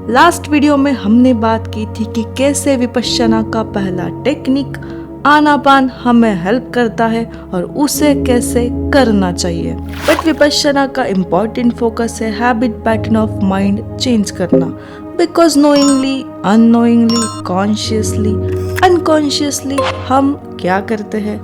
Last video में हमने बात की थी कि कैसे विपश्यना का पहला टेक्निक आनापान हमें हेल्प करता है और उसे कैसे करना चाहिए। बट विपश्यना का इम्पोर्टेंट फोकस है habit pattern of mind change करना, because knowingly, unknowingly, consciously, unconsciously हम क्या करते हैं।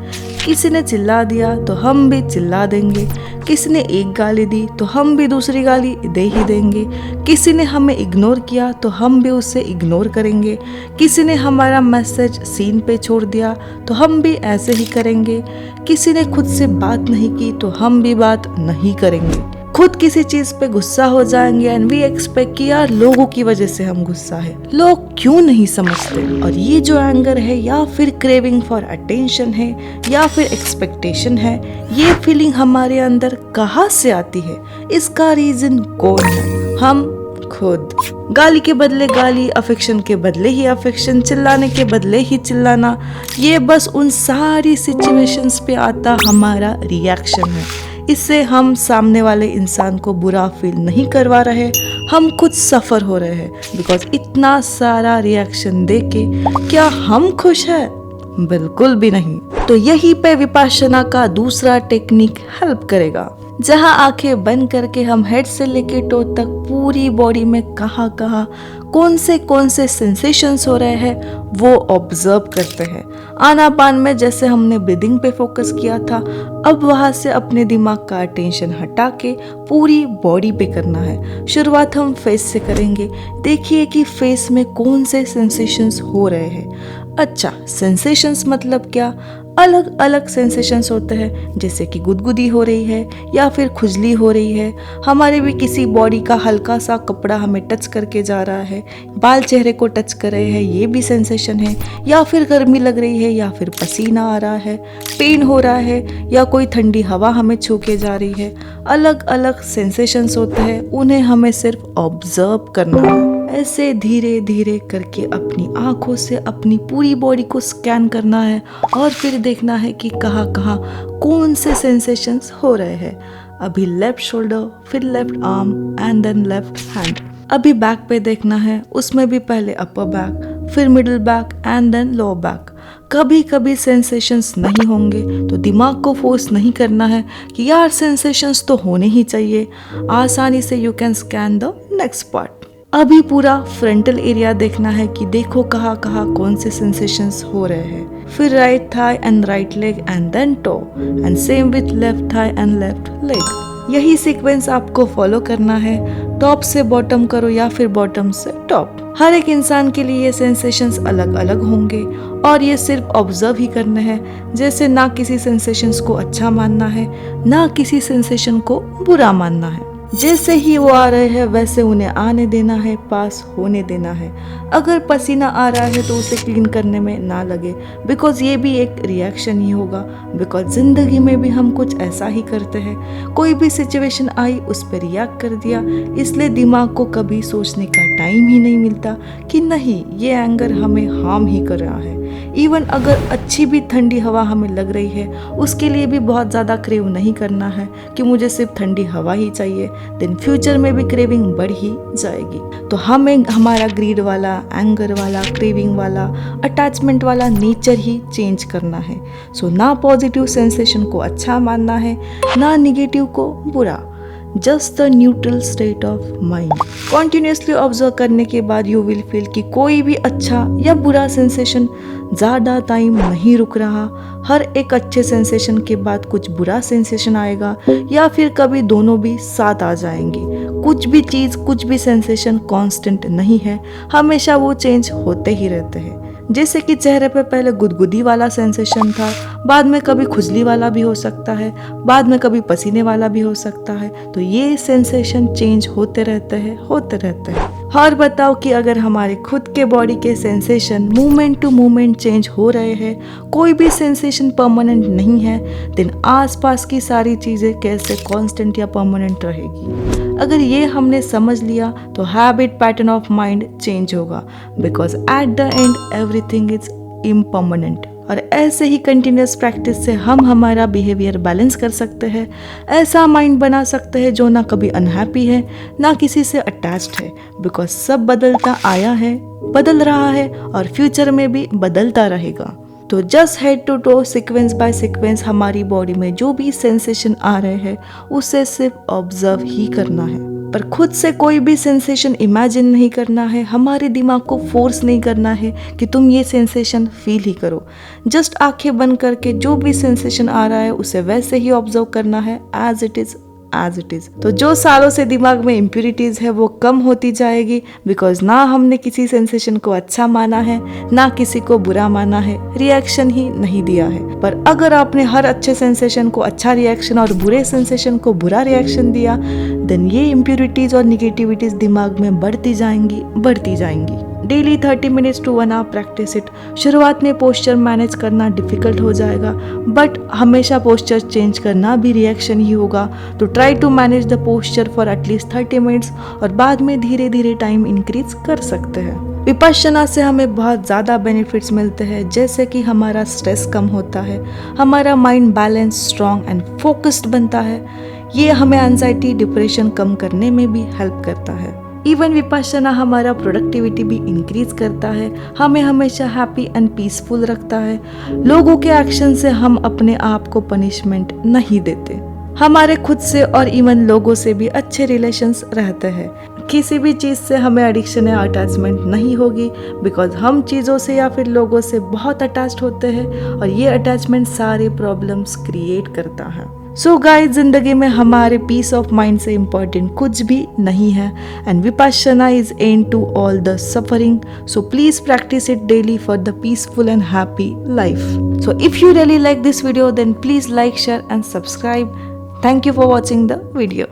किसी ने चिल्ला दिया तो हम भी चिल्ला देंगे, किसी ने एक गाली दी तो हम भी दूसरी गाली दे ही देंगे, किसी ने हमें इग्नोर किया तो हम भी उसे इग्नोर करेंगे, किसी ने हमारा मैसेज सीन पे छोड़ दिया तो हम भी ऐसे ही करेंगे, किसी ने खुद से बात नहीं की तो हम भी बात नहीं करेंगे। खुद किसी चीज पे गुस्सा हो जाएंगे एंड वी एक्सपेक्ट कि यार लोगों की वजह से हम गुस्सा है, लोग क्यों नहीं समझते। और ये जो एंगर है या फिर क्रेविंग फॉर अटेंशन है या फिर एक्सपेक्टेशन है, ये फीलिंग हमारे अंदर कहाँ से आती है, इसका रीजन कौन है? हम खुद। गाली के बदले गाली, अफेक्शन के बदले ही अफेक्शन, चिल्लाने के बदले ही चिल्लाना, ये बस उन सारी सिचुएशंस पे आता हमारा रिएक्शन है। इससे हम सामने वाले इंसान को बुरा फील नहीं करवा रहे, हम खुद सफ़र हो रहे हैं। बिकॉज इतना सारा रिएक्शन देके क्या हम खुश हैं? बिल्कुल भी नहीं। तो यही पे विपश्यना का दूसरा टेक्निक हेल्प करेगा, जहां आंखें बंद करके हम हेड से लेके टो तक पूरी बॉडी में कहाँ कहाँ कौन से सेंसेशंस हो रहे हैं वो ऑब्जर्व करते हैं। आनापान में जैसे हमने ब्रीदिंग पे फोकस किया था, अब वहाँ से अपने दिमाग का अटेंशन हटा के पूरी बॉडी पे करना है। शुरुआत हम फेस से करेंगे। देखिए कि फेस में कौन से सेंसेशंस हो रहे हैं। अच्छा, सेंसेशंस मतलब क्या? अलग अलग सेंसेशंस होते हैं, जैसे कि गुदगुदी हो रही है या फिर खुजली हो रही है, हमारे भी किसी बॉडी का हल्का सा कपड़ा हमें टच करके जा रहा है, बाल चेहरे को टच कर रहे हैं, ये भी सेंसेशन है, या फिर गर्मी लग रही है या फिर पसीना आ रहा है, पेन हो रहा है या कोई ठंडी हवा हमें छू के जा रही है। अलग अलग सेंसेशंस होते हैं, उन्हें हमें सिर्फ ऑब्जर्व करना है। ऐसे धीरे धीरे करके अपनी आंखों से अपनी पूरी बॉडी को स्कैन करना है और फिर देखना है कि कहाँ कहाँ कौन से सेंसेशंस हो रहे हैं। अभी लेफ्ट शोल्डर, फिर left arm and then left hand. अभी बैक पे देखना है, उसमें भी पहले अपर बैक, फिर middle back and then lower back. कभी कभी सेंसेशंस नहीं होंगे तो दिमाग को फोर्स नहीं करना है कि यार सेंसेशंस तो होने ही चाहिए। आसानी से you can scan the next part. अभी पूरा फ्रंटल एरिया देखना है कि देखो कहाँ कहाँ कौन से सेंसेशंस हो रहे हैं। फिर right thigh and right leg and then toe and same with left thigh and left leg. यही सीक्वेंस आपको फॉलो करना है। टॉप से बॉटम करो या फिर बॉटम से टॉप। हर एक इंसान के लिए ये सेंसेशंस अलग अलग होंगे और ये सिर्फ ऑब्जर्व ही करने हैं। जैसे ना किसी सेंसेशंस को अच्छा मानना है, ना किसी सेंसेशन को बुरा मानना है। जैसे ही वो आ रहे हैं वैसे उन्हें आने देना है, पास होने देना है। अगर पसीना आ रहा है तो उसे क्लीन करने में ना लगे, बिकॉज ये भी एक रिएक्शन ही होगा। बिकॉज ज़िंदगी में भी हम कुछ ऐसा ही करते हैं। कोई भी सिचुएशन आई उस पर रिएक्ट कर दिया, इसलिए दिमाग को कभी सोचने का टाइम ही नहीं मिलता कि नहीं ये एंगर हमें हार्म ही कर रहा है। इवन अगर अच्छी भी ठंडी हवा हमें लग रही है, उसके लिए भी बहुत ज़्यादा क्रेव नहीं करना है कि मुझे सिर्फ ठंडी हवा ही चाहिए। देन फ्यूचर में भी क्रेविंग बढ़ ही जाएगी। तो हमें हमारा ग्रीड वाला, एंगर वाला, क्रेविंग वाला, अटैचमेंट वाला नेचर ही चेंज करना है। सो ना पॉजिटिव सेंसेशन को अच्छा मानना है, ना निगेटिव को बुरा। Just the neutral state of mind. Continuously observe करने के बाद यू विल फील कि कोई भी अच्छा या बुरा सेंसेशन ज़्यादा टाइम नहीं रुक रहा। हर एक अच्छे सेंसेशन के बाद कुछ बुरा सेंसेशन आएगा या फिर कभी दोनों भी साथ आ जाएंगे। कुछ भी चीज़, कुछ भी सेंसेशन कांस्टेंट नहीं है, हमेशा वो चेंज होते ही रहते हैं। जैसे कि चेहरे पे पहले गुदगुदी वाला सेंसेशन था, बाद में कभी खुजली वाला भी हो सकता है, बाद में कभी पसीने वाला भी हो सकता है। तो ये सेंसेशन चेंज होते रहते हैं। और बताओ कि अगर हमारे खुद के बॉडी के sensation movement to movement change हो रहे हैं, कोई भी सेंसेशन परमानेंट नहीं है, देन आसपास की सारी चीज़ें कैसे कांस्टेंट या परमानेंट रहेगी। अगर ये हमने समझ लिया तो habit pattern of mind change होगा। Because at the end everything is impermanent. और ऐसे ही कंटिन्यूस प्रैक्टिस से हम हमारा बिहेवियर बैलेंस कर सकते हैं। ऐसा माइंड बना सकते हैं जो ना कभी अनहैप्पी है ना किसी से अटैच्ड है, बिकॉज सब बदलता आया है, बदल रहा है और फ्यूचर में भी बदलता रहेगा। तो just head to toe, sequence by sequence हमारी बॉडी में जो भी सेंसेशन आ रहे हैं उसे सिर्फ ऑब्जर्व ही करना है, पर खुद से कोई भी सेंसेशन इमेजिन नहीं करना है। हमारे दिमाग को फोर्स नहीं करना है कि तुम ये सेंसेशन फील ही करो। जस्ट आंखें बंद करके जो भी सेंसेशन आ रहा है उसे वैसे ही ऑब्जर्व करना है, एज इट इज। तो जो सालों से दिमाग में इम्प्यूरिटीज है वो कम होती जाएगी, बिकॉज ना हमने किसी सेंसेशन को अच्छा माना है ना किसी को बुरा माना है, रिएक्शन ही नहीं दिया है। पर अगर आपने हर अच्छे सेंसेशन को अच्छा रिएक्शन और बुरे सेंसेशन को बुरा रिएक्शन दिया, देन ये इम्प्यूरिटीज और निगेटिविटीज दिमाग में बढ़ती जाएंगी। Daily 30 minutes to 1 hour practice it. शुरुआत में पोस्चर मैनेज करना डिफिकल्ट हो जाएगा, बट हमेशा पोस्चर चेंज करना भी रिएक्शन ही होगा। तो try to manage the posture for at least 30 minutes और बाद में धीरे धीरे टाइम इंक्रीज कर सकते हैं। विपश्यना से हमें बहुत ज़्यादा बेनिफिट्स मिलते हैं, जैसे कि हमारा स्ट्रेस कम होता है, हमारा mind balance, strong and focused बनता है। ये हमें एंजाइटी, डिप्रेशन कम करने में भी हेल्प करता है। इवन विपश्यना हमारा प्रोडक्टिविटी भी इंक्रीज करता है, हमें हमेशा हैप्पी एंड पीसफुल रखता है। लोगों के एक्शन से हम अपने आप को पनिशमेंट नहीं देते, हमारे खुद से और इवन लोगों से भी अच्छे रिलेशंस रहते हैं। किसी भी चीज़ से हमें एडिक्शन या अटैचमेंट नहीं होगी, बिकॉज हम चीज़ों से या फिर लोगों से बहुत अटैच्ड होते हैं और ये अटैचमेंट सारे प्रॉब्लम्स क्रिएट करता है। सो गाइस, जिंदगी में हमारे पीस ऑफ माइंड से इम्पॉर्टेंट कुछ भी नहीं है, and Vipassana is end to all the suffering. So please practice it daily for the peaceful and happy life. So if you really like this video, then please like, share and subscribe. Thank you for watching the video.